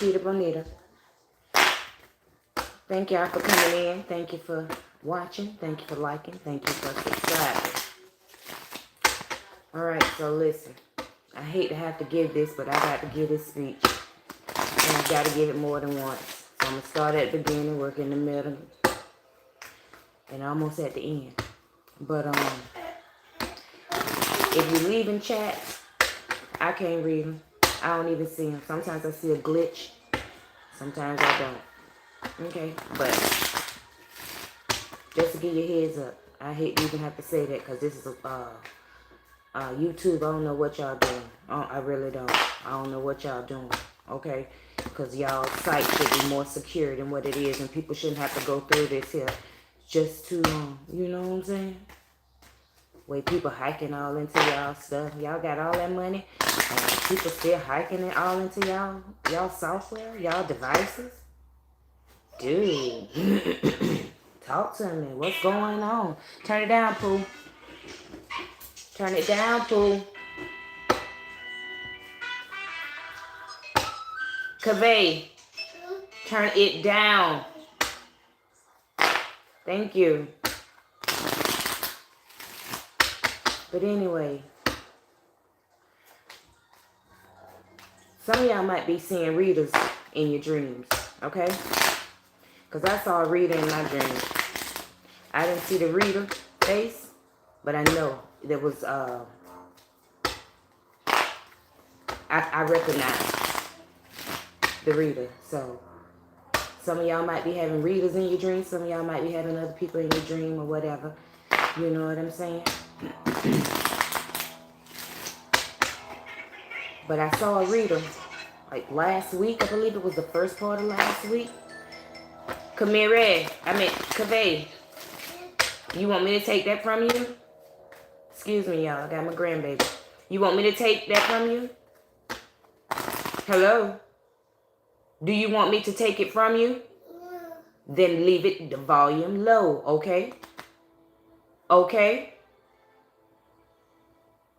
Peter Bonita. Thank y'all for coming in. Thank you for watching. Thank you for liking. Thank you for subscribing. Alright, so listen. I hate to have to give this, but I got to give this speech. And I got to give it more than once. So I'm going to start at the beginning, work in the middle, and almost at the end. But if you leave in chats, I can't read them. I don't even see them. Sometimes I see a glitch. Sometimes I don't. Okay? But just to give you a heads up, I hate to even have to say that because this is YouTube. I don't know what y'all doing. I really don't. I don't know what y'all doing. Okay? Because y'all site should be more secure than what it is. And people shouldn't have to go through this here just to, you know what I'm saying? Way people hiking all into y'all stuff. Y'all got all that money. And people still hiking it all into y'all software, y'all devices. Dude. Talk to me. What's going on? Turn it down, Pooh. Turn it down, Pooh. Kaveh. Turn it down. Thank you. But anyway, some of y'all might be seeing readers in your dreams, okay? Because I saw a reader in my dream. I didn't see the reader face, but I know there was, I recognized the reader. So, some of y'all might be having readers in your dreams. Some of y'all might be having other people in your dream or whatever. You know what I'm saying? But I saw a reader, like last week. I believe it was the first part of last week. Kaveh, you want me to take that from you? Excuse me, y'all. I got my grandbaby. You want me to take that from you? Hello? Do you want me to take it from you? Then leave it the volume low, okay? Okay?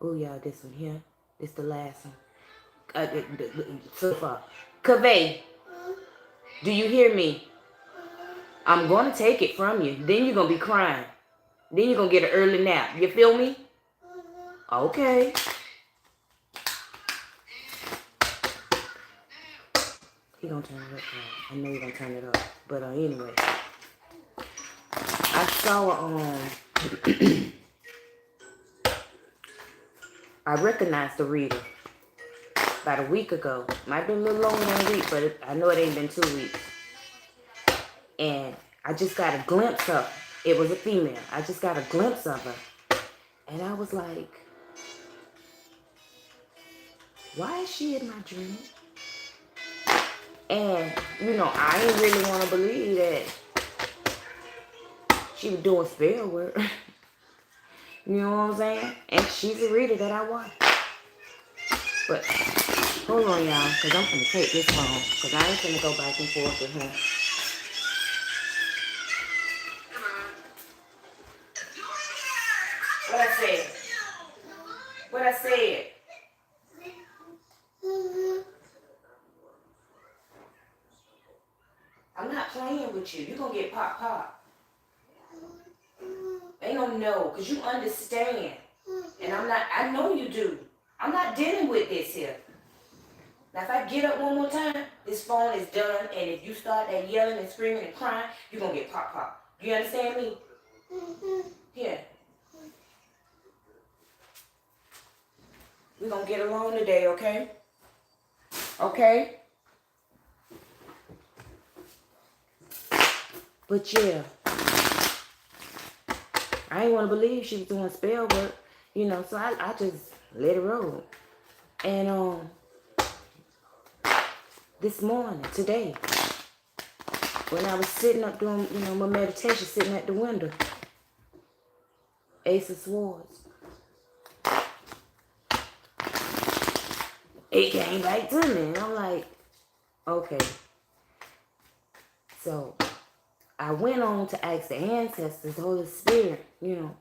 Oh, y'all, this one here. This the last one. So far. Kaveh, do you hear me? I'm going to take it from you. Then you're going to be crying. Then you're going to get an early nap. You feel me? Okay. He going to turn it up. I know he's going to turn it up. But anyway. I saw, I recognized the reader about a week ago. Might have been a little longer than a week, but I know it ain't been 2 weeks. And I just got a glimpse of her. It was a female. I just got a glimpse of her. And I was like, why is she in my dream? And, you know, I ain't really want to believe that she was doing spell work. You know what I'm saying? And she's a reader that I want. But, hold on, y'all, because I'm going to take this phone. Because I ain't going to go back and forth with her. What I said? What I said? I'm not playing with you. You're going to get pop. Ain't no, because you understand. And I know you do. I'm not dealing with this here. Now, if I get up one more time, this phone is done. And if you start that yelling and screaming and crying, you're going to get pop. Do you understand me? Here. We're going to get along today, okay? Okay? But yeah. I ain't want to believe she was doing spell work. You know, so I just let it roll. And this morning, today, when I was sitting up doing, you know, my meditation, sitting at the window, Ace of Swords, it came back to me. And I'm like, okay. So I went on to ask the ancestors, the Holy Spirit, you know,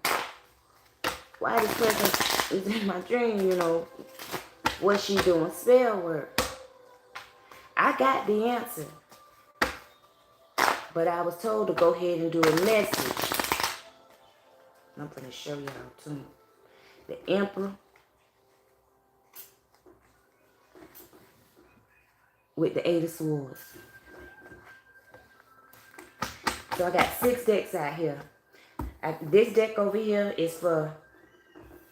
why this person is in my dream, you know, what she doing spell work. I got the answer. But I was told to go ahead and do a message. I'm going to show y'all too. The Emperor with the 8 of Swords. So I got 6 decks out here. This deck over here is for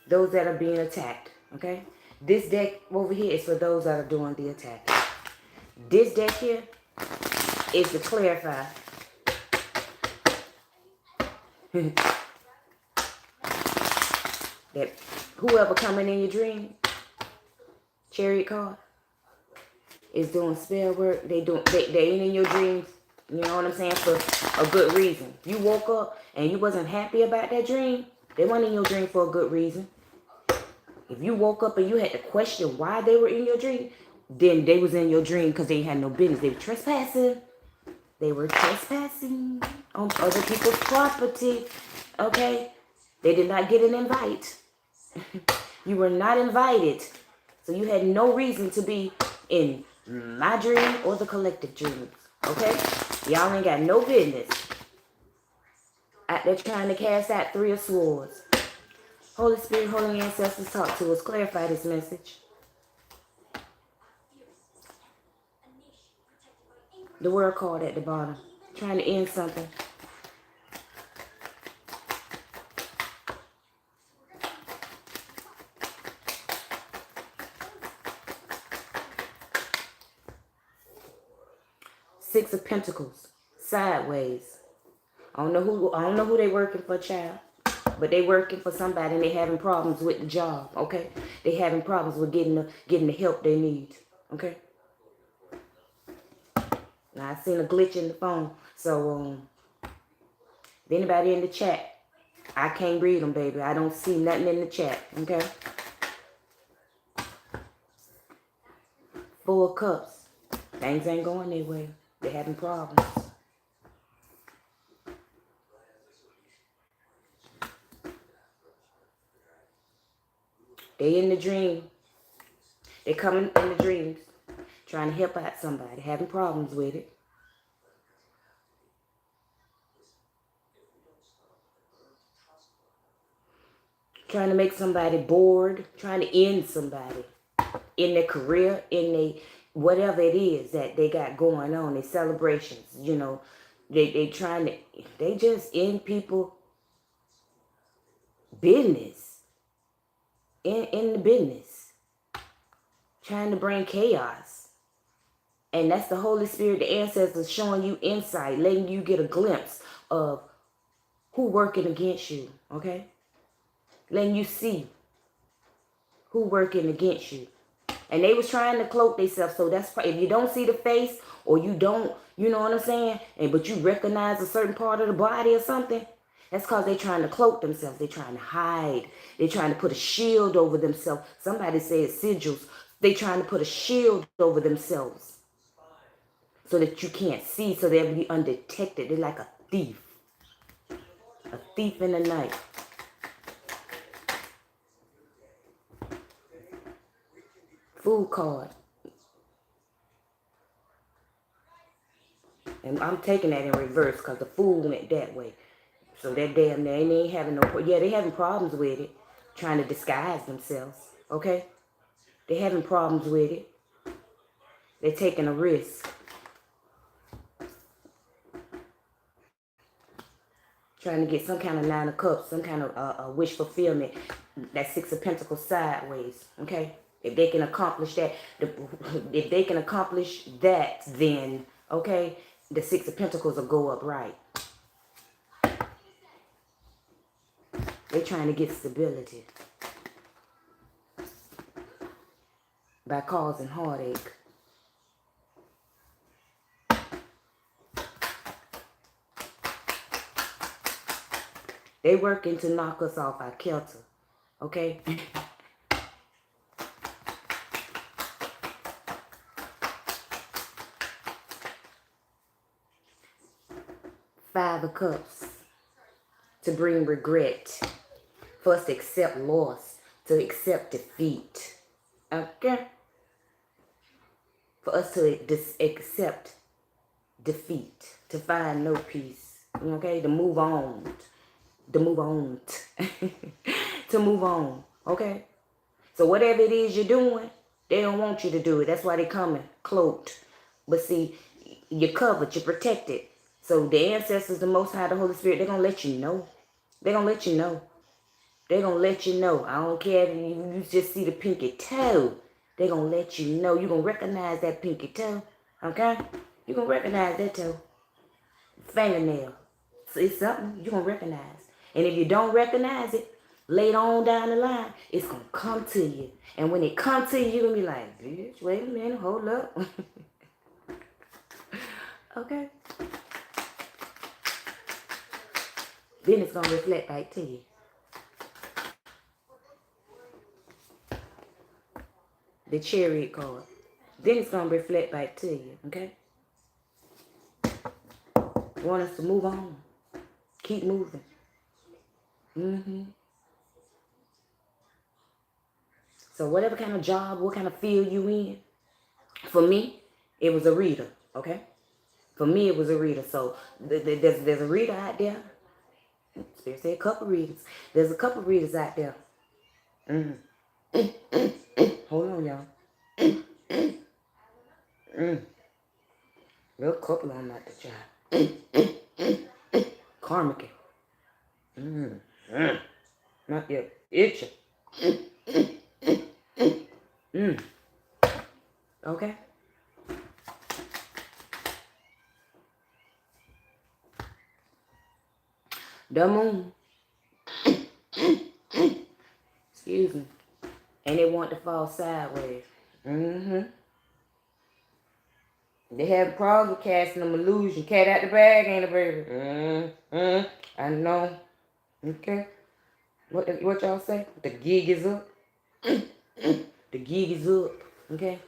those that are being attacked. Okay? This deck over here is for those that are doing the attacking. This deck here is to clarify. That whoever coming in your dream, Chariot card, is doing spell work. They ain't in your dreams. You know what I'm saying? For a good reason. You woke up and you wasn't happy about that dream. They weren't in your dream for a good reason. If you woke up and you had to question why they were in your dream, then they was in your dream because they had no business. They were trespassing. They were trespassing on other people's property. Okay? They did not get an invite. You were not invited. So you had no reason to be in my dream or the collective dreams. Okay? Y'all ain't got no business out there trying to cast out 3 of Swords. Holy Spirit, Holy Ancestors, talk to us. Clarify this message. The World card at the bottom. Trying to end something. Six of Pentacles, sideways. I don't know who they working for, child, but they working for somebody and they having problems with the job. Okay, they having problems with getting the help they need. Okay. Now I seen a glitch in the phone, so if anybody in the chat, I can't read them, baby. I don't see nothing in the chat. Okay. 4 of Cups. Things ain't going their way. They're having problems. They in the dream. They coming in the dreams. Trying to help out somebody. Having problems with it. Trying to make somebody bored. Trying to end somebody. In their career. In their whatever it is that they got going on. Their celebrations. You know. They trying to. They just end people business. In the business. Trying to bring chaos. And that's the Holy Spirit, the ancestors showing you insight, letting you get a glimpse of who working against you, okay? Letting you see who working against you. And they was trying to cloak themselves, so that's, if you don't see the face, or you don't, you know what I'm saying? But you recognize a certain part of the body or something, that's because they're trying to cloak themselves. They're trying to hide. They're trying to put a shield over themselves. Somebody said sigils. They're trying to put a shield over themselves. So that you can't see, so they'll be undetected. They're like a thief. A thief in the night. Fool card. And I'm taking that in reverse because the fool went that way. So that damn, they ain't having no, yeah, they having problems with it. Trying to disguise themselves. Okay? They having problems with it. They're taking a risk. Trying to get some kind of 9 of Cups, some kind of wish fulfillment. That 6 of Pentacles sideways, okay? If they can accomplish that, if they can accomplish that, then, okay, the 6 of Pentacles will go up right. They're trying to get stability by causing heartache. They working to knock us off our kilter, okay? 5 of Cups, to bring regret, for us to accept loss, to accept defeat, okay? for us to accept defeat, to find no peace, okay, to move on, to move on, to move on, okay? So whatever it is you're doing, they don't want you to do it. That's why they coming cloaked. But see, you're covered, you're protected. So the ancestors, the Most High, the Holy Spirit, they're going to let you know. They're going to let you know. They're going to let you know. I don't care if you just see the pinky toe. They're going to let you know. You're going to recognize that pinky toe. Okay? You're going to recognize that toe. Fingernail. So it's something you're going to recognize. And if you don't recognize it, later on down the line, it's going to come to you. And when it comes to you, you're going to be like, bitch, wait a minute, hold up. Okay? Then it's going to reflect back to you. The Chariot card. Then it's going to reflect back to you. Okay? Want us to move on. Keep moving. So whatever kind of job, what kind of field you in, for me, it was a reader, okay? For me, it was a reader. So there's a reader out there. Spirit said a couple readers. There's a couple readers out there. Hold on, y'all. Real couple on that job. Karmic. Not yet. Itching. Okay? The moon. Excuse me. And they want to fall sideways. They have problems with casting them illusion. Cat out the bag, ain't it, baby? I know. Okay. What y'all say? The gig is up. The gig is up. Okay.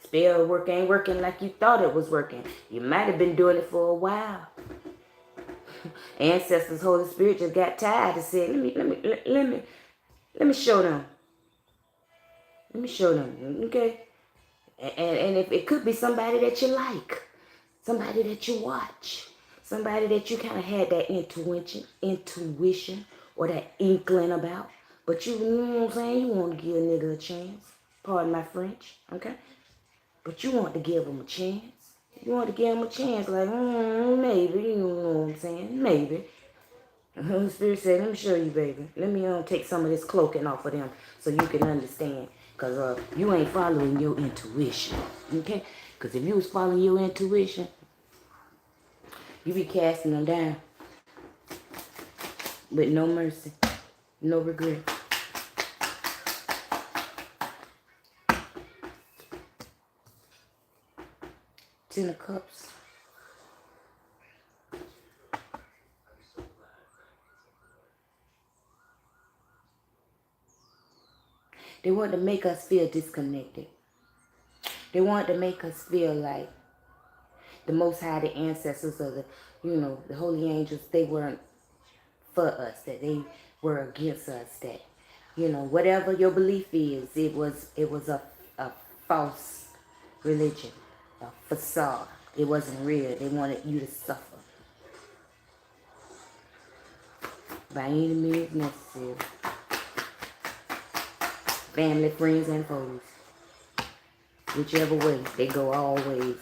Spell work ain't working like you thought it was working. You might have been doing it for a while. Ancestors, Holy Spirit just got tired and said, let me show them. Let me show them. Okay. And if it could be somebody that you like, somebody that you watch, somebody that you kind of had that intuition or that inkling about, but you know what I'm saying, you want to give a nigga a chance. Pardon my French, okay? But you want to give him a chance. You want to give him a chance, like, maybe, you know what I'm saying, maybe. The Holy Spirit said, let me show you, baby. Let me take some of this cloaking off of them so you can understand. Because you ain't following your intuition. Okay? Because if you was following your intuition, you be casting them down. With no mercy. No regret. Ten of Cups. They want to make us feel disconnected. They want to make us feel like the Most High, the ancestors of the holy angels, they weren't for us, that they were against us, that, whatever your belief is, it was a false religion, a facade. It wasn't real. They wanted you to suffer. By any means necessary. Family, friends, and foes. Whichever way, they go all ways.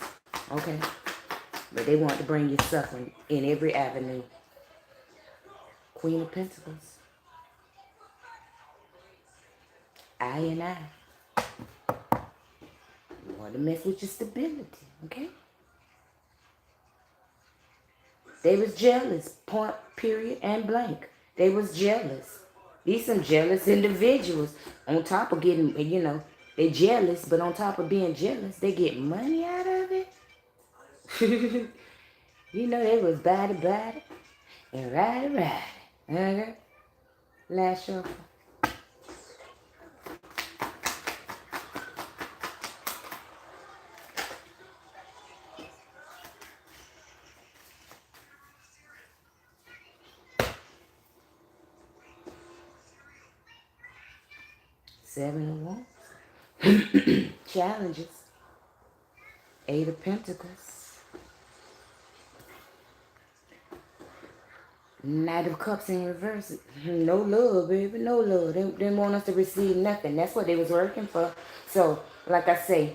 Okay? But they want to bring you suffering in every avenue. Queen of Pentacles. I and I. You want to mess with your stability. Okay? They was jealous. Point, period, and blank. They was jealous. These some jealous individuals. On top of getting, they jealous, but on top of being jealous, they get money out of it. They was body and righty. Okay? Last shuffle. Seven of Wands. Challenges. Eight of Pentacles. Knight of Cups in reverse. No love, baby. No love. They didn't want us to receive nothing. That's what they was working for. So, like I say,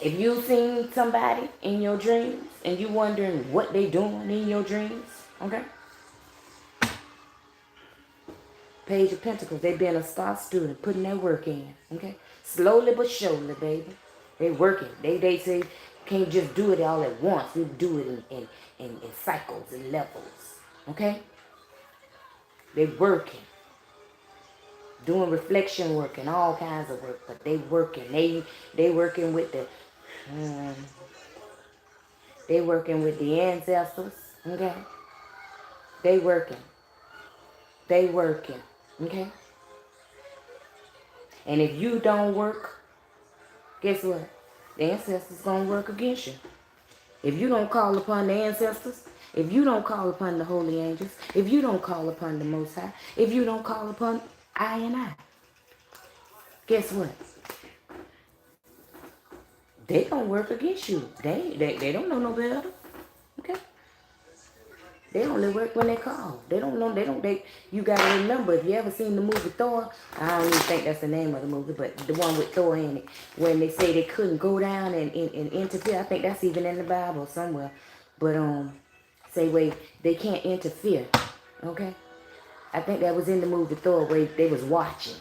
if you seen somebody in your dreams and you wondering what they doing in your dreams, okay? Page of Pentacles, they been a star student, putting their work in, okay? Slowly but surely, baby. They working. They say can't just do it all at once. We do it in cycles and levels, okay? They working. Doing reflection work and all kinds of work, but they working. They working with the they working with the ancestors, okay? They working. They working, okay? And if you don't work, guess what? The ancestors gonna work against you. If you don't call upon the ancestors, if you don't call upon the holy angels, if you don't call upon the Most High, if you don't call upon I, guess what? They gonna work against you. They don't know no better. Okay? They only work when they call. They don't know. You gotta remember, if you ever seen the movie Thor, I don't even think that's the name of the movie, but the one with Thor in it, when they say they couldn't go down and interfere. I think that's even in the Bible somewhere. But say wait, they can't interfere. Okay? I think that was in the movie Thor where they was watching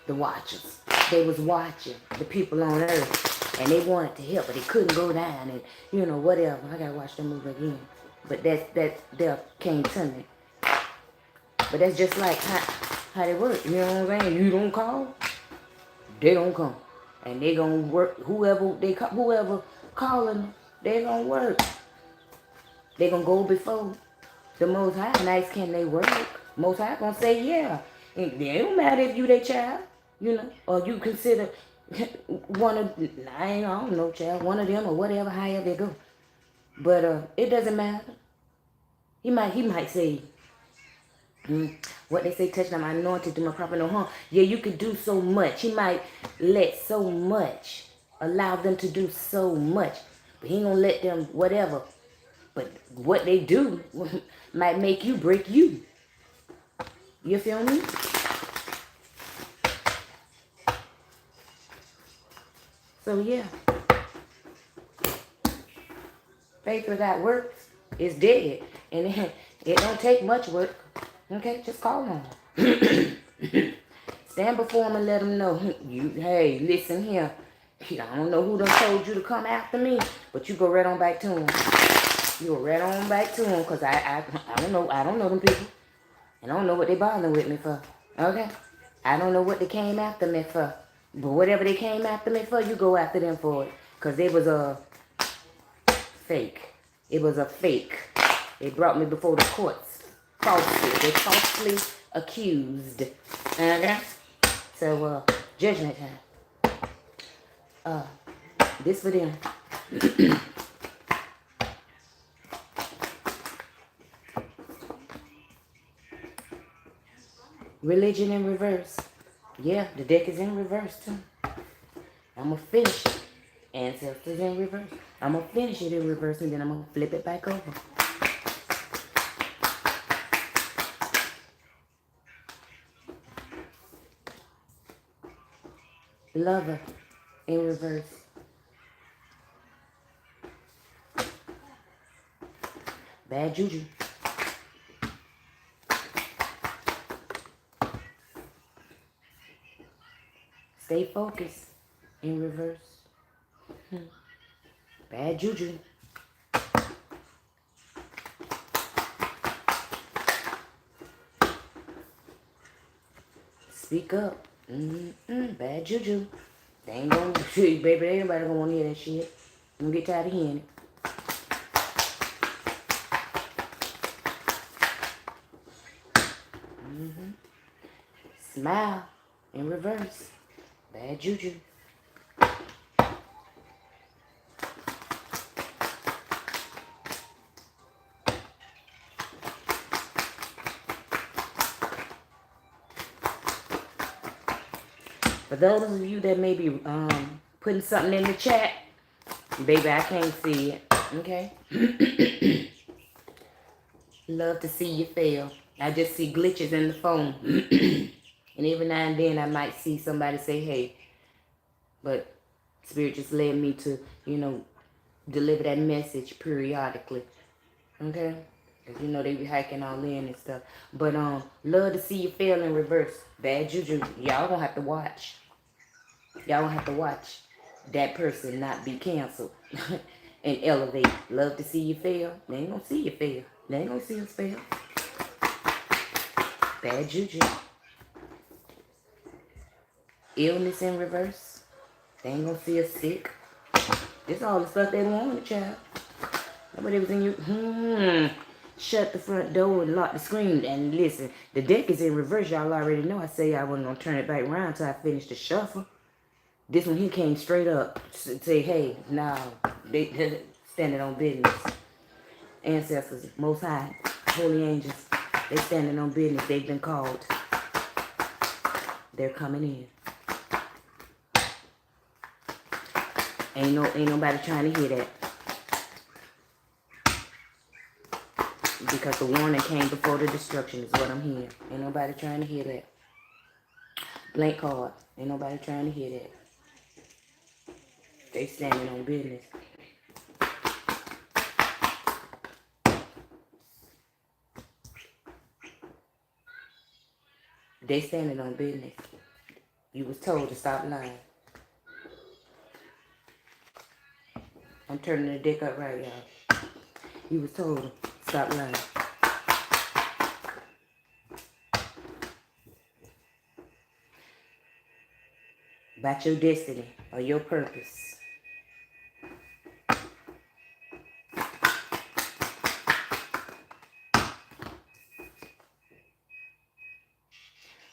the Watchers. They was watching the people on Earth, and they wanted to help, but they couldn't go down, and whatever. I gotta watch the movie again. But that came to me. But that's just like how they work. You know what I'm saying? You don't call, they don't come, and they gonna work. Whoever calling them, they gonna work. They gonna go before the Most High. Nice can they work? Most High gonna say yeah. And it don't matter if you their child, or you consider one of I don't know, child, one of them or whatever, however they go. But it doesn't matter. He might say, what they say, touch my anointed, do my prophet no harm. Yeah, you could do so much. He might let so much, allow them to do so much, but he ain't gonna let them whatever. But what they do might make you break you. You feel me? So yeah, faith without works is dead, and it don't take much work. Okay, just call on him. Stand before him and let him know. Hey, listen here. I don't know who done told you to come after me, but you go right on back to him. You go right on back to him, because I don't know them people. And I don't know what they bothering with me for. Okay? I don't know what they came after me for. But whatever they came after me for, you go after them for it. Because it was a fake. It was a fake. They brought me before the courts. Falsely. They falsely accused. Okay? So, judgment time. This for them. Religion in reverse. Yeah, the deck is in reverse too. I'm going to finish it. Ancestors in reverse. I'm going to finish it in reverse, and then I'm going to flip it back over. Lover in reverse. Bad juju. Stay focused in reverse. Bad juju. Speak up. Bad juju. They ain't gonna, baby, ain't nobody gonna wanna hear that shit. I'm gonna get tired of hearing it. Smile in reverse. Bad juju. For those of you that may be putting something in the chat, Baby, I can't see it. Okay? Love to see you fail. I just see glitches in the phone. And every now and then I might see somebody say, hey. But Spirit just led me to, deliver that message periodically. Okay? Because, they be hacking all in and stuff. But, love to see you fail in reverse. Bad juju. Y'all gonna have to watch. Y'all gonna have to watch that person not be canceled. And elevate. Love to see you fail. They ain't gonna see you fail. They ain't gonna see us fail. Bad juju. Illness in reverse. They ain't gonna see us sick. This all the stuff they wanted, child. Nobody was in you. Shut the front door and lock the screen. And listen, the deck is in reverse. Y'all already know I say I wasn't gonna turn it back around until I finished the shuffle. This one here came straight up. Say, hey, now they standing on business. Ancestors, Most High, Holy Angels, they standing on business. They've been called. They're coming in. Ain't nobody trying to hear that. Because the warning came before the destruction is what I'm hearing. Ain't nobody trying to hear that. Blank card. Ain't nobody trying to hear that. They standing on business. They standing on business. You was told to stop lying. I'm turning the deck up right, y'all. You was told to stop lying. About your destiny or your purpose.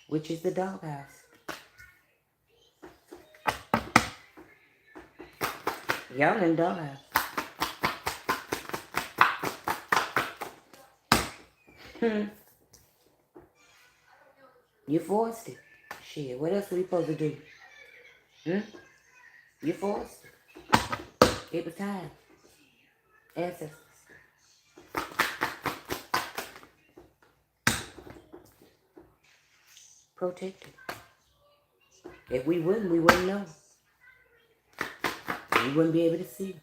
Which is the doghouse. Y'all in the doghouse. You forced it. Shit, what else were you supposed to do? You forced it. It was time. Ancestors. Protected. If we wouldn't know. We wouldn't be able to see.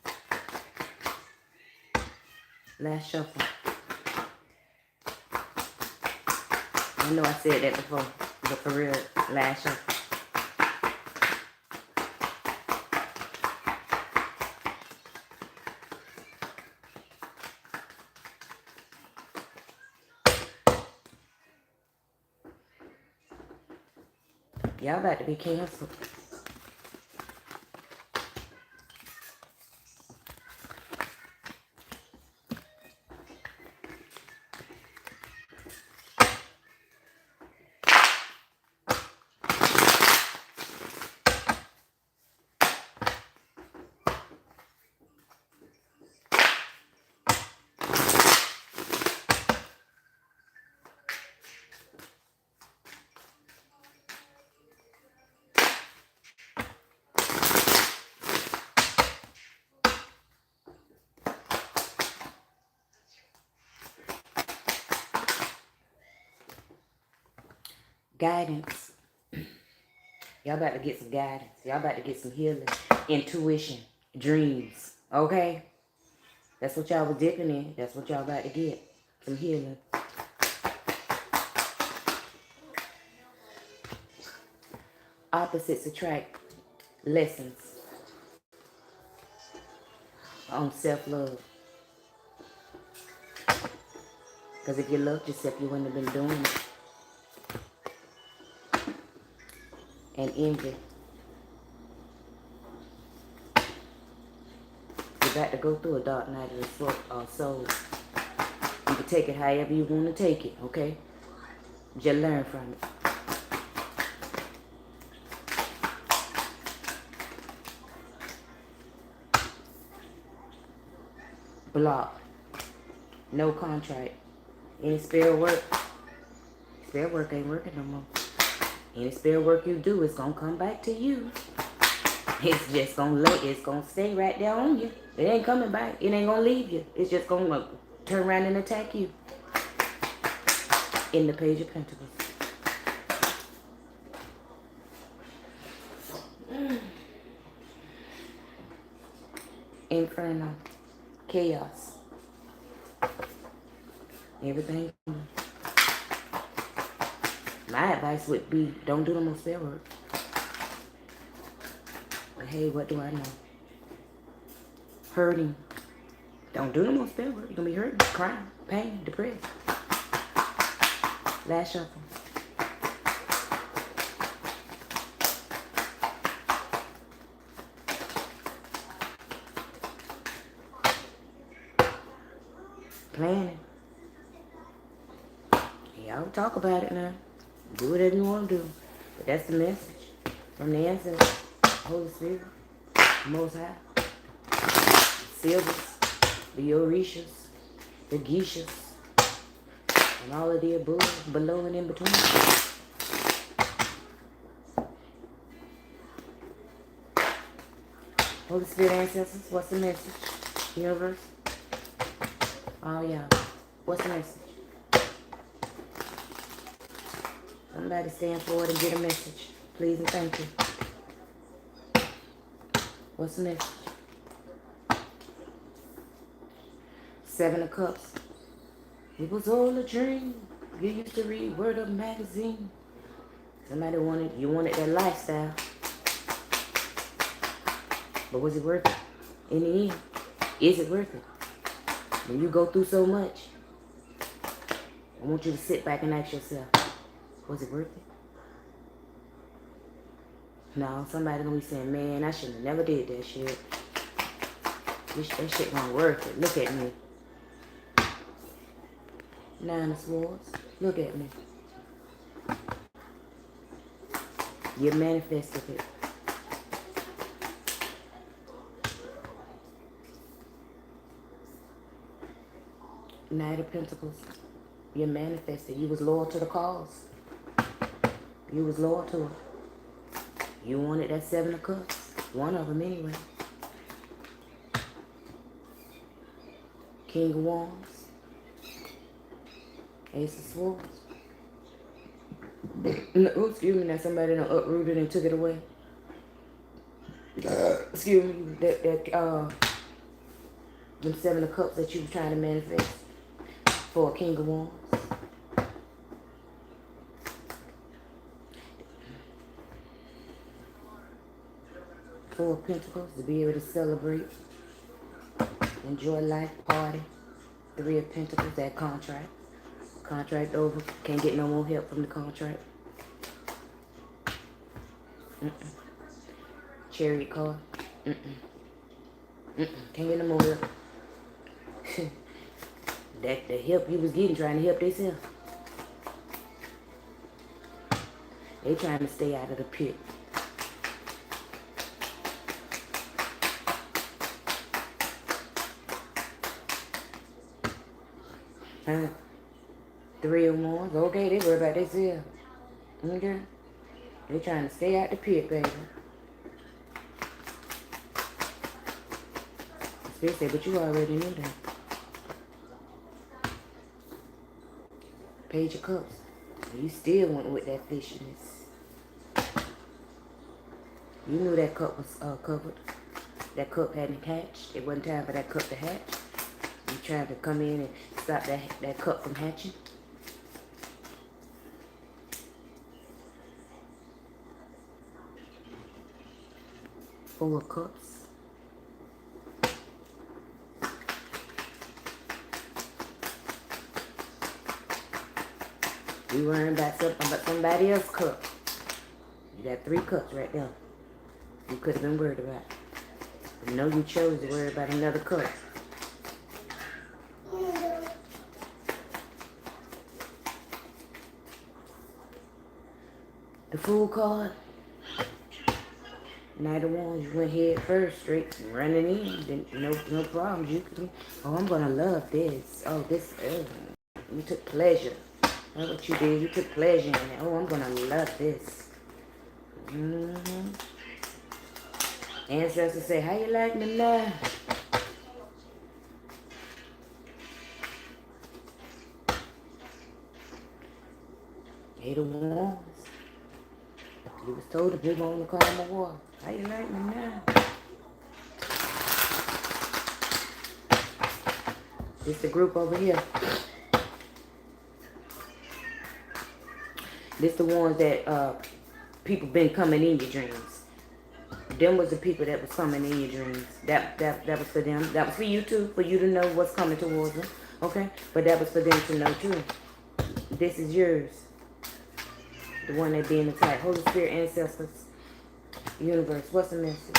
Last shuffle. I know I said that before, but for real, last shuffle. Y'all about to be canceled. Guidance. Y'all about to get some guidance. Y'all about to get some healing. Intuition. Dreams. Okay? That's what y'all was dipping in. That's what y'all about to get. Some healing. Opposites attract. Lessons on self-love. Because if you loved yourself, you wouldn't have been doing it. And envy. You're about to go through a dark night of the soul. You can take it however you want to take it, okay? Just learn from it. Block. No contract. Any spell work ain't working no more. Any spell work you do is gonna come back to you. It's just it's gonna stay right there on you. It ain't coming back. It ain't gonna leave you. It's just gonna turn around and attack you. In the Page of Pentacles. Inferno. Chaos. Everything. My advice would be, don't do the most spell work. But hey, what do I know? Hurting. Don't do the most spell work. You're gonna be hurting, crying, pain, depressed. Last shuffle. Planning. Y'all talk about it now. Do whatever you want to do. But that's the message from the ancestors, Holy Spirit, Most High, Silvers, the Orishas, the Geishas, and all of the above, below, and in between. Holy Spirit, ancestors, what's the message? Universe? Oh, yeah. What's the message? Somebody stand forward and get a message. Please and thank you. What's the message? Seven of Cups. It was all a dream. You used to read Word Up magazine. Somebody you wanted that lifestyle. But was it worth it? In the end, is it worth it? When you go through so much, I want you to sit back and ask yourself, was it worth it? No, somebody gonna be saying, man, I should have never did that shit. That shit wasn't worth it. Look at me. Nine of Swords. Look at me. You manifested it. Knight of Pentacles. You manifested. You was loyal to the cause. You was loyal to it. You wanted that Seven of Cups. One of them anyway. King of Wands. Ace of Swords. Oh, excuse me, now somebody done uprooted and took it away. Excuse me, them Seven of Cups that you were trying to manifest for a King of Wands. Four of Pentacles, to be able to celebrate, enjoy life, party. Three of Pentacles, that contract. Contract over, can't get no more help from the contract. Chariot card. Can't get no more help. The help you was getting, trying to help themselves. They trying to stay out of the pit. Three of Wands. Okay, they worry about themselves. Okay? They trying to stay out the pit, baby. Spirit said, but you already knew that. Page of Cups. You still went with that fishiness. You knew that cup was covered. That cup hadn't hatched. It wasn't time for that cup to hatch. You trying to come in and stop that cup from hatching. Four of Cups. You worrying about something but somebody else's cup. You got three cups right there. You could have been worried about. But no, you chose to worry about another cup. The Fool card. Knight of Wands, you went head first, straight running in. No problems. You could. Oh, I'm gonna love this. Oh, this. You took pleasure. That's what you did. You took pleasure in it. Oh, I'm gonna love this. Ancestors say, how you like me now? They the ones. You was told to big on the calm of water. How you like me now? This the group over here. This the ones that people been coming in your dreams. Them was the people that was coming in your dreams. That was for them. That was for you too, for you to know what's coming towards them. Okay? But that was for them to know too. This is yours. The one that being attacked. Holy Spirit, ancestors, universe. What's the message?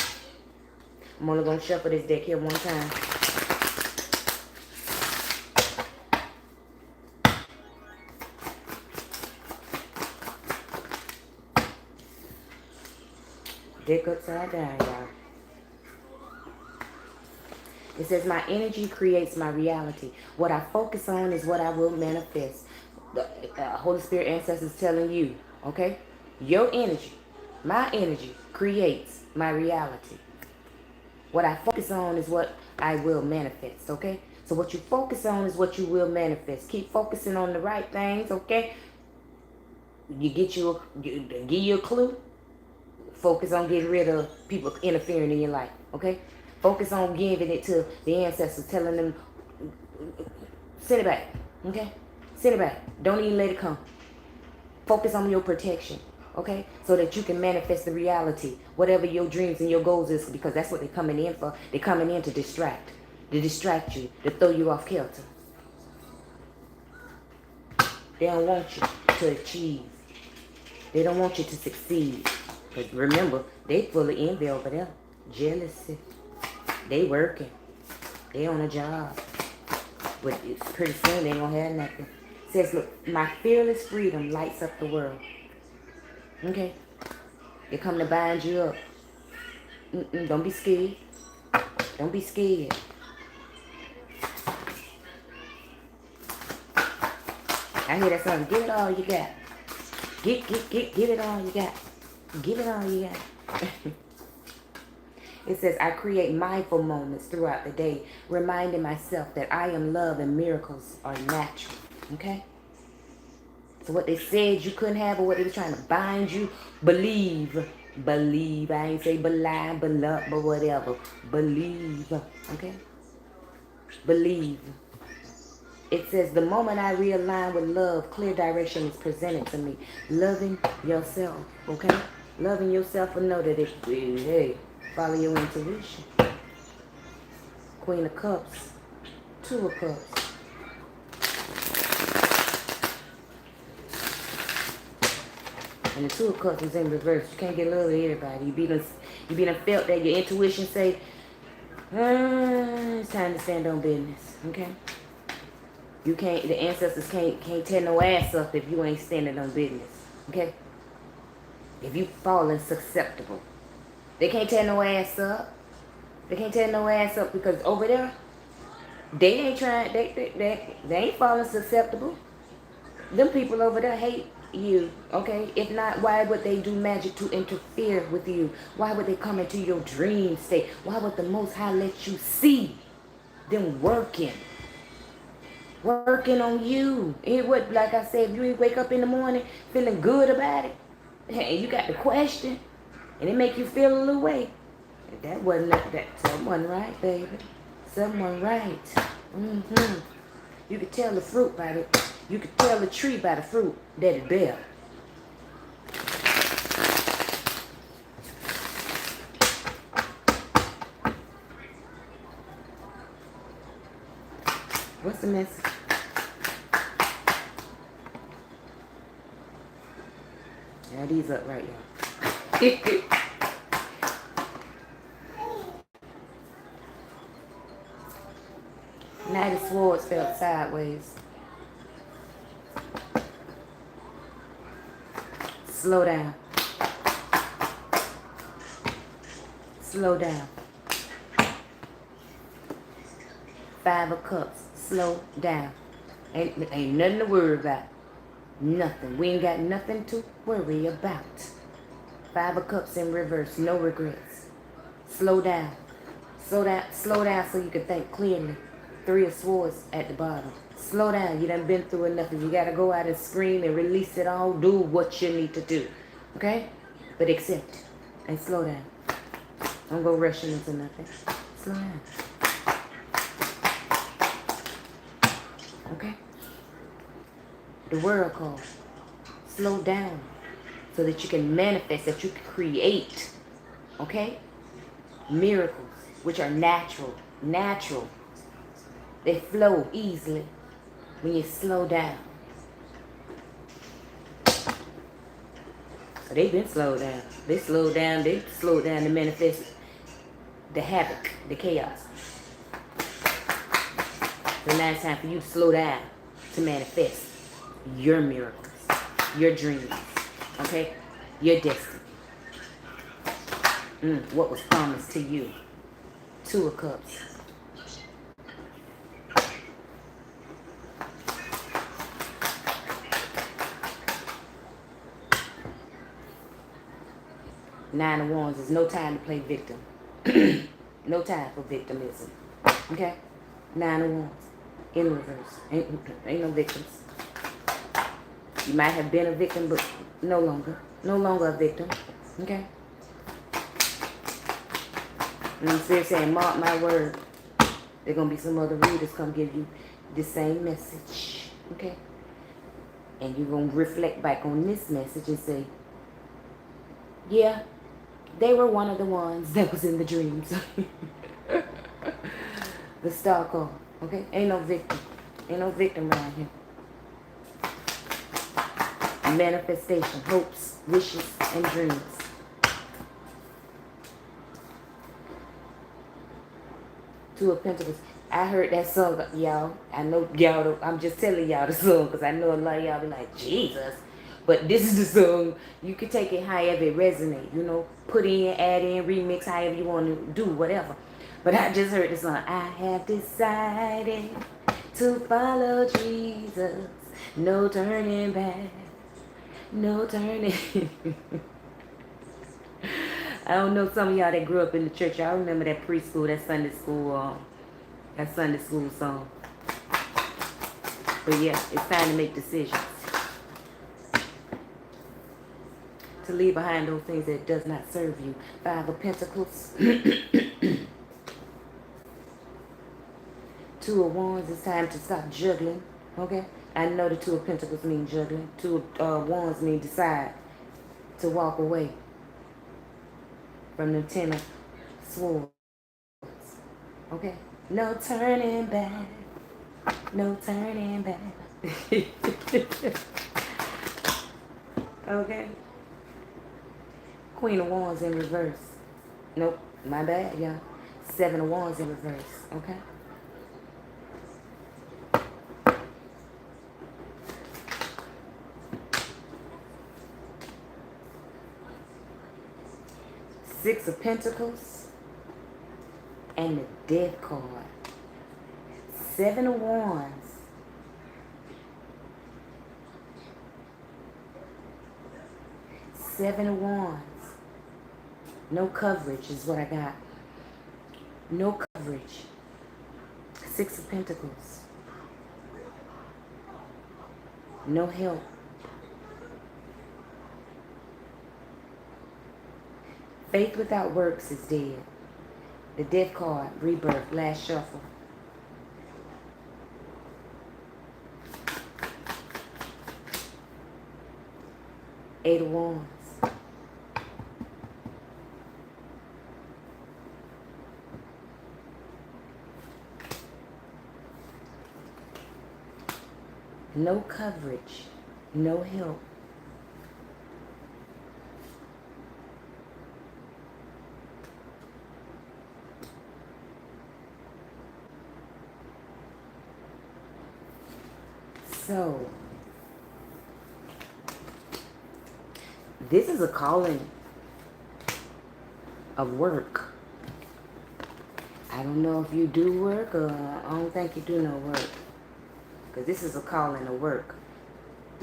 I'm only gonna shuffle this deck here one time. Deck upside down, y'all. It says, my energy creates my reality. What I focus on is what I will manifest. The Holy Spirit ancestors telling you, okay? Your energy, my energy, creates my reality. What I focus on is what I will manifest, okay? So what you focus on is what you will manifest. Keep focusing on the right things, okay? Give you a clue. Focus on getting rid of people interfering in your life, okay? Focus on giving it to the ancestors, telling them, send it back, okay? Send it back. Don't even let it come. Focus on your protection, okay? So that you can manifest the reality, whatever your dreams and your goals is, because that's what they're coming in for. They're coming in to distract you, to throw you off kilter. They don't want you to achieve. They don't want you to succeed. Because remember, they full of envy over there. Jealousy. They working. They on a job. But it's pretty soon they ain't gonna have nothing. It says, look, my fearless freedom lights up the world. Okay? They come to bind you up. Don't be scared. Don't be scared. I hear that song. Give it all you got. Give it all you got. Give it all you got. It says, I create mindful moments throughout the day, reminding myself that I am love and miracles are natural. Okay? So what they said you couldn't have, or what they were trying to bind you, believe. Believe. I ain't say belie, but love, but whatever. Believe. Okay? Believe. It says, the moment I realign with love, clear direction is presented to me. Loving yourself. Okay? Loving yourself will know that it, hey, follow your intuition. Queen of Cups. Two of Cups. And the Two of Cups is in reverse. You can't get love with everybody. You be done felt that your intuition say, it's time to stand on business. Okay? You can't, the ancestors can't tear no ass up if you ain't standing on business. Okay? If you falling susceptible. They can't tear no ass up. They can't tear no ass up because over there, they ain't trying, they ain't falling susceptible. Them people over there hate you, okay? If not, why would they do magic to interfere with you? Why would they come into your dream state? Why would the Most High let you see them working on you? It would, like I said, if you wake up in the morning feeling good about it, and you got the question, and it make you feel a little way, that wasn't someone right, baby. Someone right. You could tell the fruit by the, you could tell the tree by the fruit that it bear. What's the message? Now these up right now. Knight of Swords felt sideways. Slow down. Slow down. Five of Cups. Slow down. Ain't nothing to worry about. Nothing. We ain't got nothing to worry about. Five of Cups in reverse. No regrets. Slow down. Slow down so you can think clearly. 3 of Swords at the bottom. Slow down. You done been through enough. If you got to go out and scream and release it all, do what you need to do. Okay? But accept and slow down. Don't go rushing into nothing. Slow down. Okay? The world call. Slow down so that you can manifest, that you can create. Okay? Miracles, which are natural. Natural. They flow easily when you slow down. So they've been slowed down. They slowed down to manifest the havoc, the chaos. So now it's time for you to slow down to manifest your miracles, your dreams, okay? Your destiny. What was promised to you. 2 of Cups. Nine of Wands. There's no time to play victim. No time for victimism. Okay? 9 of Wands. In reverse. Ain't no victims. You might have been a victim, but no longer. No longer a victim. Okay? And I'm seriously saying, mark my word. There going to be some other readers come give you the same message. Okay? And you're going to reflect back on this message and say, yeah, they were one of the ones that was in the dreams. The star card. Okay? Ain't no victim. Ain't no victim around here. Manifestation, hopes, wishes, and dreams. Two of Pentacles. I heard that song, y'all. I know y'all, I'm just telling y'all the song because I know a lot of y'all be like, Jesus. But this is the song. You can take it however it resonates, you know. Put in, add in, remix, however you want to do, whatever. But I just heard the song. I have decided to follow Jesus. No turning back. No turning. I don't know some of y'all that grew up in the church. Y'all remember that preschool, that Sunday school song. But yeah, it's time to make decisions. To leave behind those things that does not serve you. 5 of Pentacles. 2 of Wands. It's time to stop juggling. Okay? I know the 2 of Pentacles mean juggling. 2 of Wands mean decide to walk away from the 10 of Swords. Okay? No turning back. No turning back. Okay? Queen of Wands in reverse. Nope. My bad, y'all. 7 of Wands in reverse. Okay? Six of Pentacles and the Death card. 7 of Wands. Seven of Wands. No coverage is what I got. No coverage. 6 of Pentacles. No help. Faith without works is dead. The Death card, rebirth, last shuffle. Eight of Wands. No coverage, no help. So, this is a calling of work. I don't know if you do work or I don't think you do no work. Because this is a calling of work.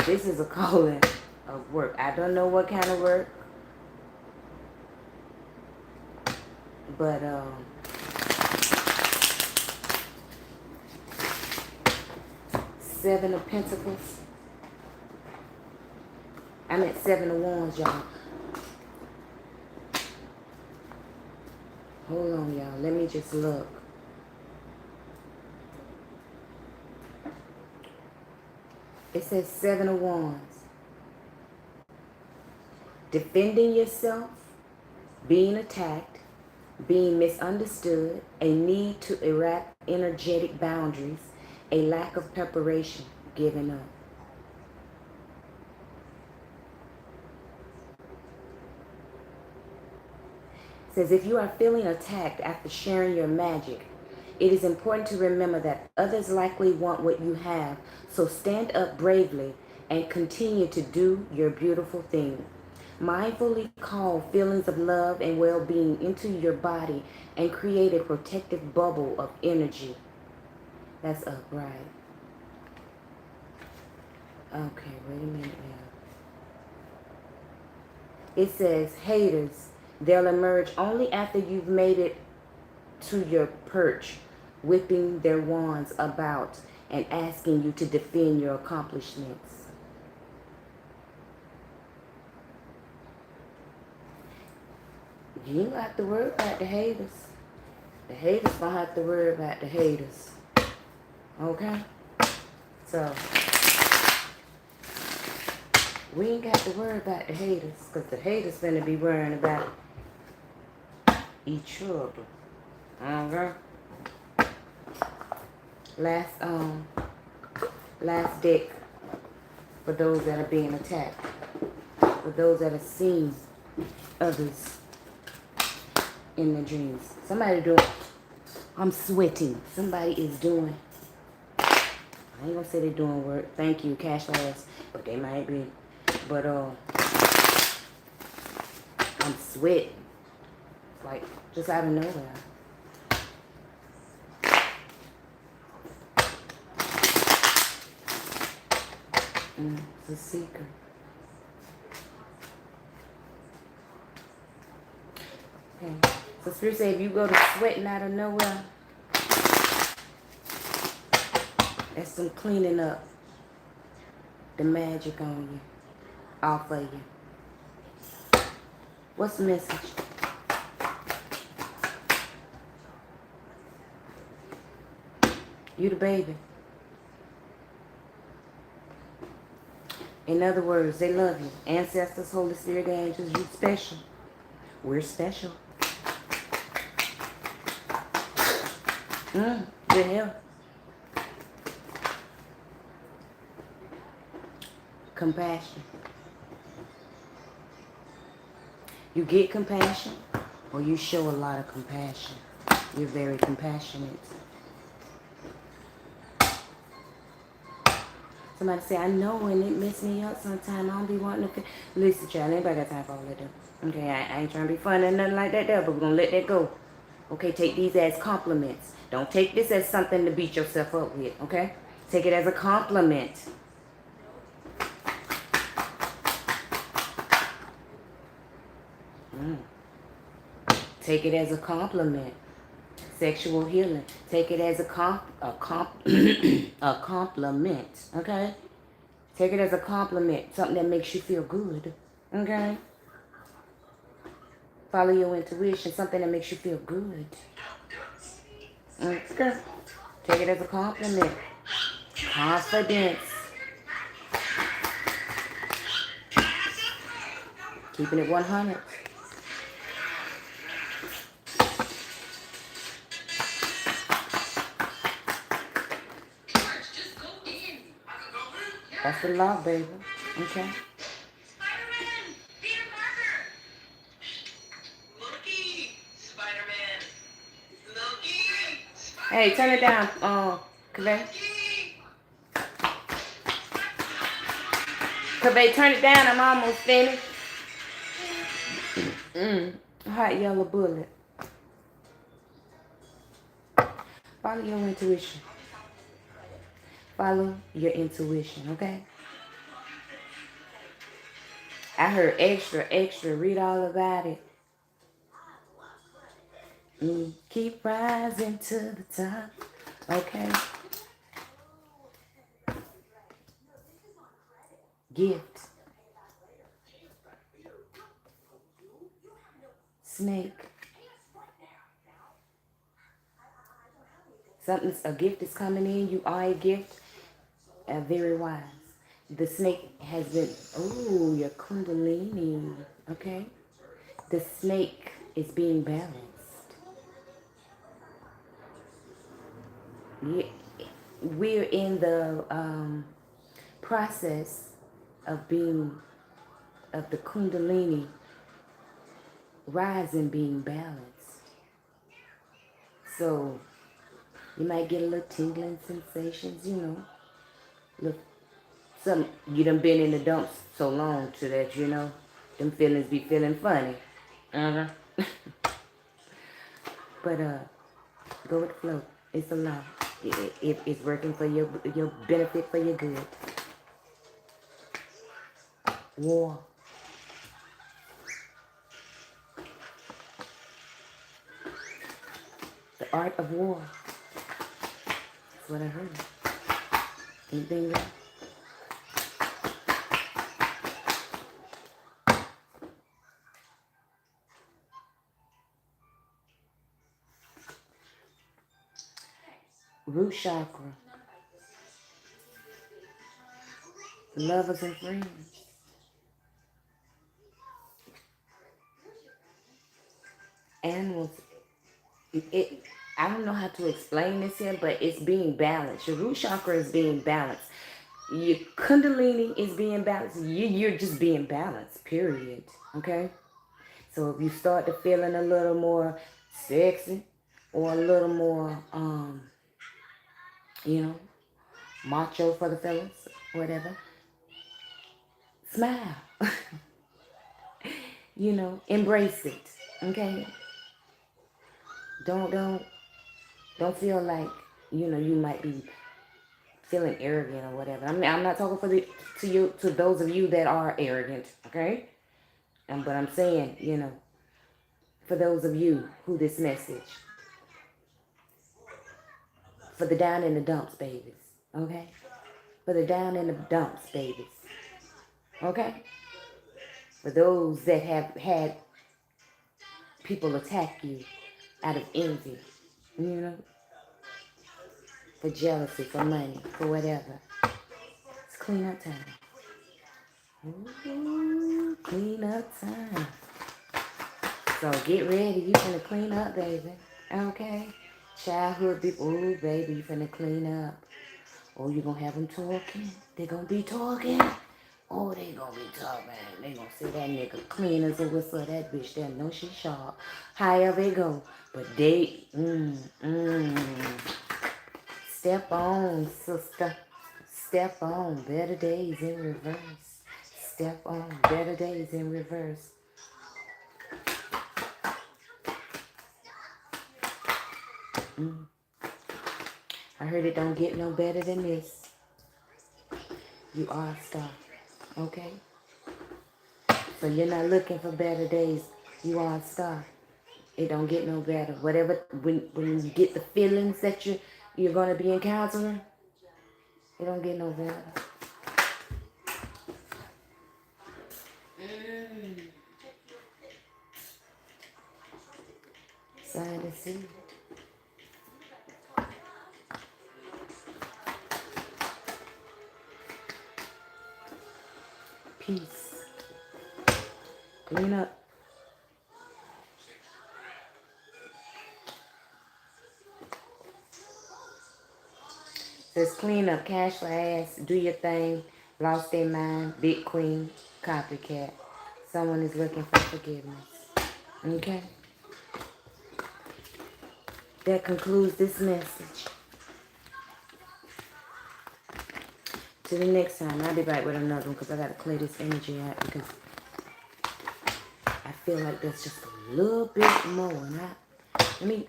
This is a calling of work. I don't know what kind of work. But, Seven of Pentacles. I meant Seven of Wands, y'all. Hold on, y'all. Let me just look. It says Seven of Wands. Defending yourself, being attacked, being misunderstood, a need to erect energetic boundaries, a lack of preparation, giving up. It says if you are feeling attacked after sharing your magic, it is important to remember that others likely want what you have, so stand up bravely and continue to do your beautiful thing. Mindfully call feelings of love and well-being into your body and create a protective bubble of energy. That's upright. Okay, wait a minute now. It says, haters, they'll emerge only after you've made it to your perch, whipping their wands about and asking you to defend your accomplishments. You don't have to worry about the haters. The haters don't have to worry about the haters. Okay? So, we ain't got to worry about the haters, because the haters finna be worrying about each other. Okay? Last deck for those that are being attacked. For those that are seeing others in their dreams. Somebody doing, I'm sweating. Somebody is doing, I ain't gonna say they're doing work. Thank you, cash last, but they might be. But I'm sweating. Like, just out of nowhere. It's a seeker. Okay. So Spirit say if you go to sweating out of nowhere, that's some cleaning up the magic on you, off of you. What's the message? You the baby. In other words, they love you. Ancestors, Holy Spirit, angels, you special. We're special. Good hell. Compassion. You get compassion, or you show a lot of compassion. You're very compassionate. Somebody say, I know, and it mess me up sometimes. I don't be wanting to. Listen, child, anybody got time for all that though. Okay, I ain't trying to be funny or nothing like that there, but we're going to let that go. Okay, take these as compliments. Don't take this as something to beat yourself up with, okay? Take it as a compliment. Take it as a compliment. Sexual healing. Take it as a compliment, okay? Take it as a compliment. Something that makes you feel good, okay? Follow your intuition. Something that makes you feel good. Okay. Take it as a compliment. Confidence. Keeping it 100. That's the law, baby. Okay. Spider-Man! Peter Parker! Loki! Spider-Man! Loki! Hey, turn it down, Kaveh. Kaveh, turn it down. I'm almost finished. Hot yellow bullet. Follow your intuition. Follow your intuition, okay? I heard extra, extra. Read all about it. Keep rising to the top. Okay. Gift. Snake. A gift is coming in. You are a gift. Very wise. The snake has been, oh, your kundalini. Okay. The snake is being balanced. We're in the process of of the kundalini rising, being balanced. So you might get a little tingling sensations, Look, you done been in the dumps so long to that, them feelings be feeling funny. Uh-huh. But go with the flow. It's a law. It's working for your benefit, for your good. War. The art of war. That's what I heard. Anything else? Root chakra. Lovers and friends. Animals. I don't know how to explain this here, but it's being balanced. Your root chakra is being balanced. Your kundalini is being balanced. You're just being balanced, period. Okay? So if you start to feeling a little more sexy or a little more, macho for the fellas, whatever, smile. Embrace it. Okay? Don't feel like, you might be feeling arrogant or whatever. I mean, I'm not talking to those of you that are arrogant, okay? But I'm saying, for those of you who this message, for the down in the dumps babies, okay? For the down in the dumps babies, okay? For those that have had people attack you out of envy, for jealousy, for money, for whatever. It's clean up time. Ooh, clean up time. So get ready. You finna clean up, baby. Okay? Childhood people. Ooh, baby, you finna clean up. Oh, you gonna have them talking. They gonna be talking. Oh, they gonna be talking. They gonna say that nigga clean as a whistle. That bitch that know she sharp. However it go. But they, step on, sister. Step on. Better days in reverse. Step on. Better days in reverse. I heard it don't get no better than this. You are a star. Okay? So you're not looking for better days. You are a star. It don't get no better. Whatever, when you get the feelings that you're going to be encountering, it don't get no better. Sign to see. Peace. Clean up. Says clean up, cash for ass, do your thing, lost their mind, big queen, copycat. Someone is looking for forgiveness. Okay? That concludes this message. Till the next time, I'll be back with another one because I got to clear this energy out because I feel like there's just a little bit more. And let me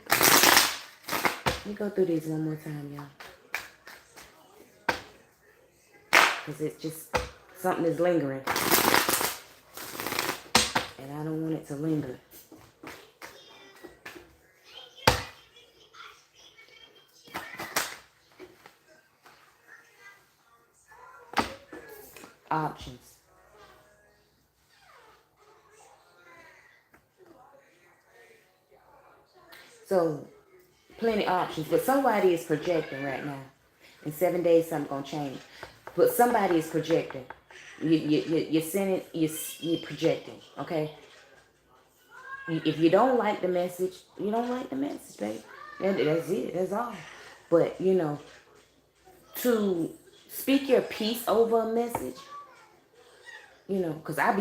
go through these one more time, y'all. Because it's just, something is lingering. And I don't want it to linger. options. So, plenty options. But somebody is projecting right now. In 7 days, something's going to change. But somebody is projecting. You're sending, you're projecting, okay? If you don't like the message, you don't like the message, baby. That's it. That's all. But, you know, to speak your piece over a message, you know, because I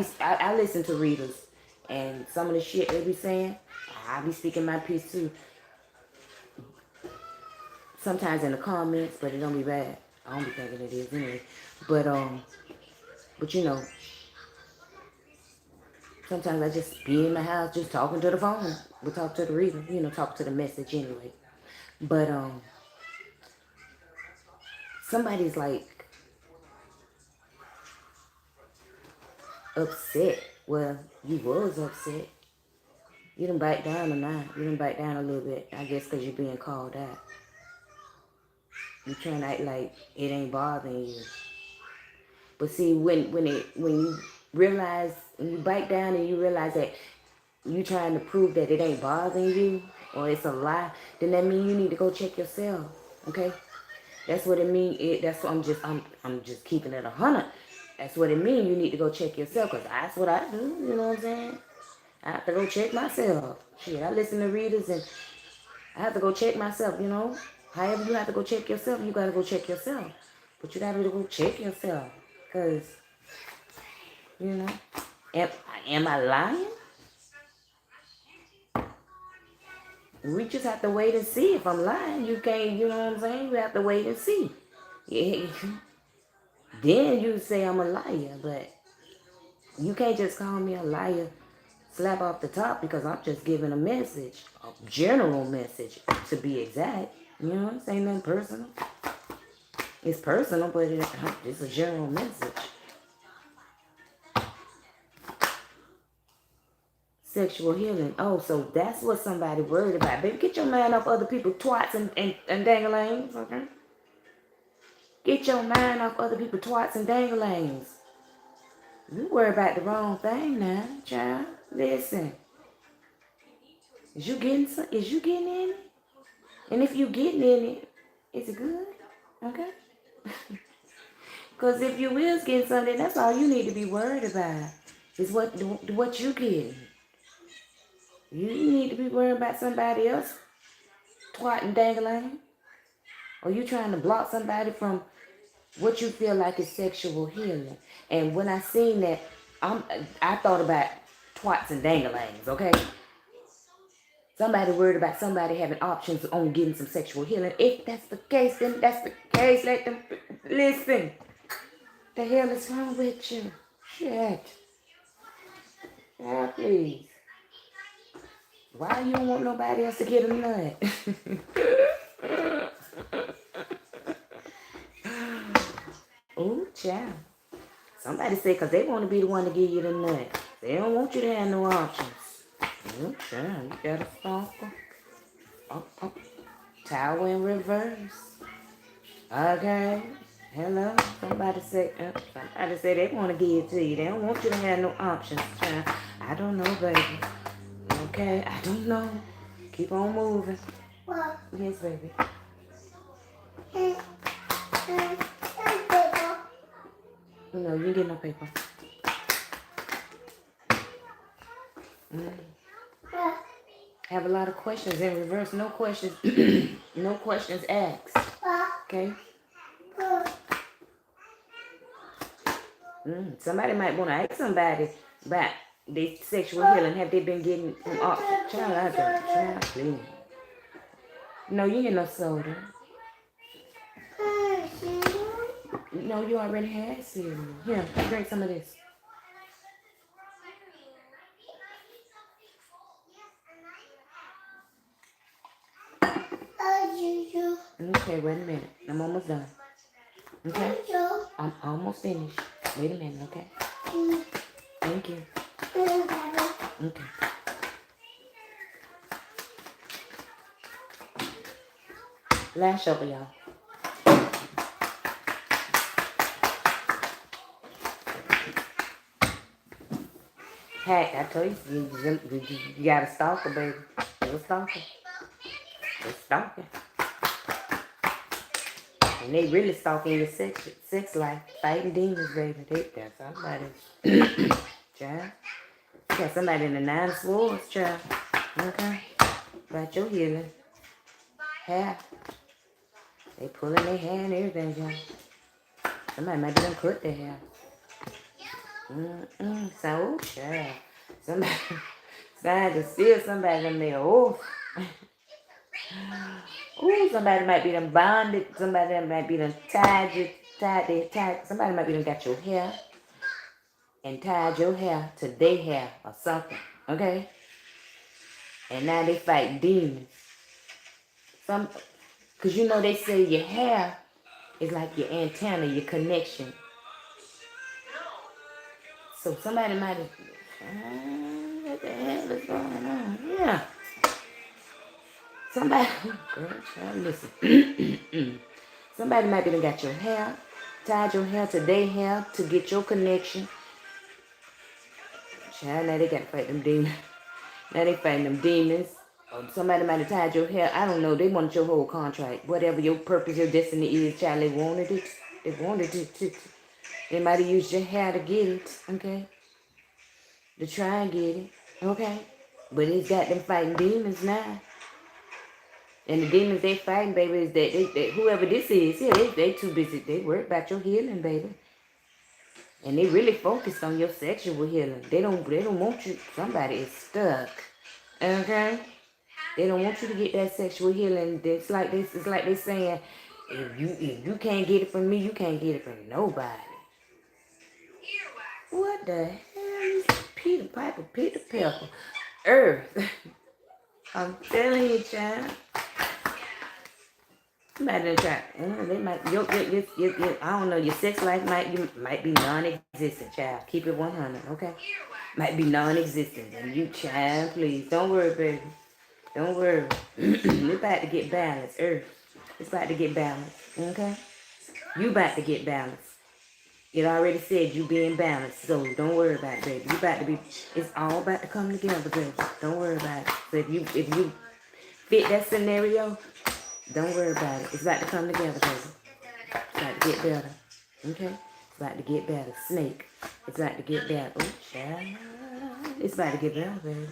listen to readers, and some of the shit they be saying, I be speaking my piece too. Sometimes in the comments, but it don't be bad. I don't be thinking it is anyway. But you know, sometimes I just be in my house just talking to the phone. We talk to the reader, you know, talk to the message anyway. But somebody's like upset. Well, you was upset. You done back down or not. You done back down a little bit. I guess because you're being called out. You trying to act like it ain't bothering you. But see, when you realize, when you bite down and you realize that you trying to prove that it ain't bothering you or it's a lie, then that means you need to go check yourself. Okay? That's what it means. That's what I'm just keeping it 100. That's what it means. You need to go check yourself, because that's what I do. You know what I'm saying? I have to go check myself. Shit, I listen to readers and I have to go check myself, you know. However you have to go check yourself, you got to go check yourself. But you got to go check yourself. Because, you know, am I lying? We just have to wait and see if I'm lying. You can't, you know what I'm saying? You have to wait and see. Yeah. Then you say I'm a liar, but you can't just call me a liar slap off the top, because I'm just giving a message, a general message to be exact. You know, it's ain't nothing personal. It's personal, but it's a general message. Sexual healing. Oh, so that's what somebody worried about. Baby, get your mind off other people twats and dangalangs, okay? Get your mind off other people twats and dangalangs. You worry about the wrong thing now, child. Listen. Is you getting in it? And if you getting in it, is it good? Okay? Because if you is getting something, that's all you need to be worried about. Is what you getting. You need to be worried about somebody else twatting dangling. Or you trying to block somebody from what you feel like is sexual healing. And when I seen that, I thought about twats and dangalangs, okay? Somebody worried about somebody having options on getting some sexual healing. If that's the case, then that's the case. Let them listen. The hell is wrong with you? Shit. Yeah, please. Why you don't want nobody else to get a nut? Ooh, child. Somebody said because they want to be the one to give you the nut. They don't want you to have no options. Ooh, child. You got a stalker. Oh. Tower in reverse. Okay. Hello. Somebody said they want to give it to you. They don't want you to have no options, child. I don't know, baby. Okay, I don't know. Keep on moving. What? Yes, baby. No, you get no paper. Have a lot of questions in reverse. No questions. No questions asked. Okay. Somebody might want to ask somebody about their sexual healing. Have they been getting from options? Child, I don't. Child, please. No, you get no soda. No, you already had cereal. Here, drink some of this. Okay, wait a minute. I'm almost done. Okay? I'm almost finished. Wait a minute, okay? Thank you. Okay. Lash over, y'all. hacked. I told you got a stalker, baby. You a stalker. They stalking. And they really stalking your sex life. Fighting demons, baby. They got somebody. Child. You got somebody in the 9 swords, child. Okay? About your healing. Hair. They pulling their hair and everything, child. Somebody might be done cut their hair. So, child. Somebody to steal somebody in there. Oh. Ooh, somebody might be done bonded. Somebody might be done tied. Somebody might be done got your hair and tied your hair to their hair or something. Okay? And now they fight demons. Cause you know they say your hair is like your antenna, your connection. So somebody might have, what the hell is going on? Yeah. Somebody, girl, child, listen. Somebody might be done got your hair, tied your hair to their hair to get your connection. Child, now they got to fight them demons. Now they fighting them demons. Or somebody might have tied your hair. I don't know. They wanted your whole contract. Whatever your purpose, your destiny is, child, they wanted it. They wanted it. They might have used your hair to get it, okay? To try and get it, okay? But it's got them fighting demons now. And the demons they fighting, baby, is that they whoever this is, yeah, they too busy. They worry about your healing, baby. And they really focused on your sexual healing. They don't want you. Somebody is stuck, okay? They don't want you to get that sexual healing. It's like they saying, if you can't get it from me, you can't get it from nobody. What the hell is Peter Piper, Peter Pepper, Earth? I'm telling you, child. Somebody try. They might. I don't know. Your sex life might be non-existent, child. Keep it 100, okay? Might be non-existent, and you, child, please don't worry, baby. Don't worry. It's about to get balanced, Earth. It's about to get balanced, okay? You about to get balanced. It already said you being balanced, so don't worry about it, baby. You about to be. It's all about to come together, baby. Don't worry about it. So if you fit that scenario, don't worry about it. It's about to come together, baby. It's about to get better, okay? It's about to get better. Snake. It's about to get better. Oh, child. It's about to get better, baby.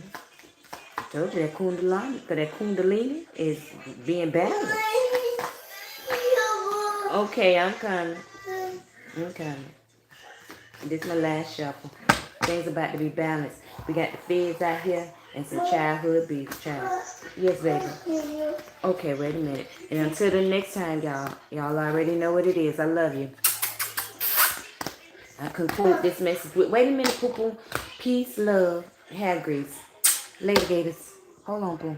I told you that Kundalini is being balanced. Okay, I'm coming. This is my last shuffle. Things about to be balanced. We got the feds out here and some childhood beef, child. Yes, baby. Okay, wait a minute. And until the next time, y'all already know what it is. I love you. I conclude this message with, wait a minute, poo-poo. Peace, love, hair grease. Later, gators. Hold on, boo.